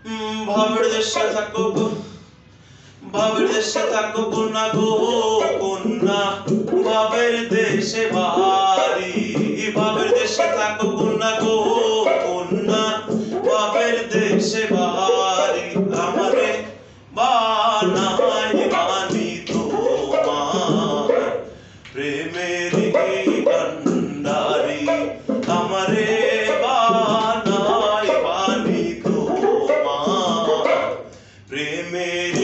ভাবের দেশে থাকো গো, ভাবের দেশে থাকো কন্যা গো কন্যা, ভাবের দেশে বাড়ি। ভাবের দেশে থাকো কন্যা গো কন্যা, ভাবের দেশে বাড়ি। আমারে বানাই বানি তোমার প্রেমের কান্ডারি। আমারে বানাই বানি তোমার প্রেমের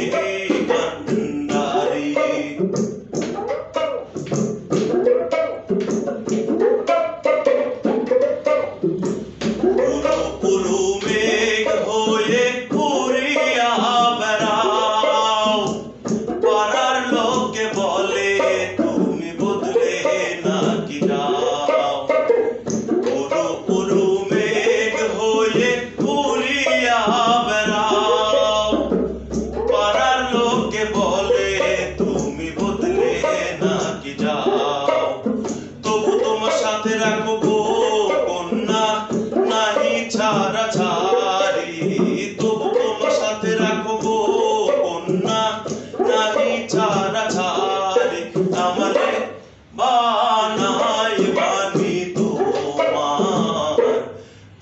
কান্ডারি। উড়ু উড়ু মেঘ হয়ে ঘুরিয়া বেড়াও, পাড়ার লোকে বলে তুমি বদলে নাকি যাও। উড়ু উড়ু মেঘ হয়ে ঘুরিয়া বেড়াও, পাড়ার লোকে বলে তুমি বদলে নাকি যাও। তবু তোমার সাথে রাখো গো কন্যা, নাহি ছাড়া ছাড়ি। তবু তোমার সাথে রাখো গো কন্যা, নাহি ছাড়া ছাড়ি। আমারে বানাই বানি তোমার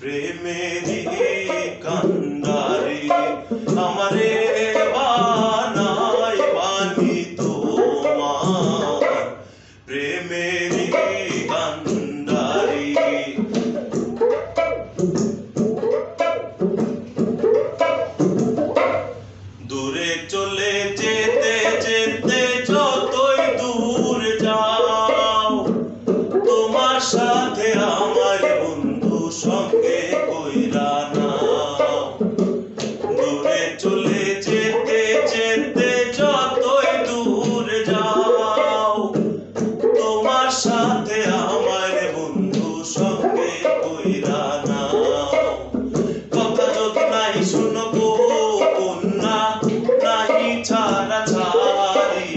প্রেমেরই কান্ডারি। আমারে বানাই বানি তোমার প্রেমেরই কান্ডারি। দূরে চলে যেতে যেতে যতই দূর যাও, তোমার সাথে আমার বন্ধু সঙ্গে কইরা নাও। দূরে চলে যেতে যেতে যতই দূর যাও, তোমার সাথে আমার বন্ধু সঙ্গে কইরা নাও। কথা যদি নাই শুনো গো কন্যা, নাহি ছাড়া ছাড়ি।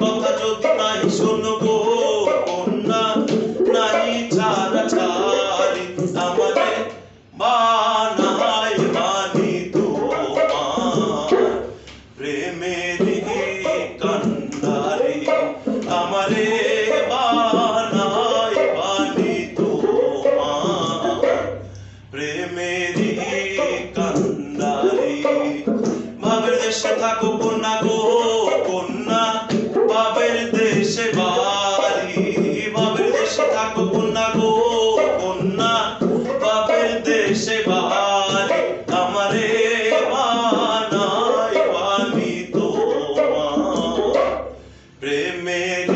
কথা যদি নাই শুনো গো কন্যা, নাহি ছাড়া ছাড়ি। আমারে বানাই বানি তোমার প্রেমেরই কান্ডারি। আমারে বানাই বানি তোমার প্রেমেরই কান্ডারি। ভাবের দেশে থাকো কন্যা গো কন্যা, ভাবের দেশে বাড়ি। ভাবের দেশে থাকো কন্যা গো কন্যা, ভাবের দেশে বাড়ি। আমারে বানাই বানি তোমার প্রেমের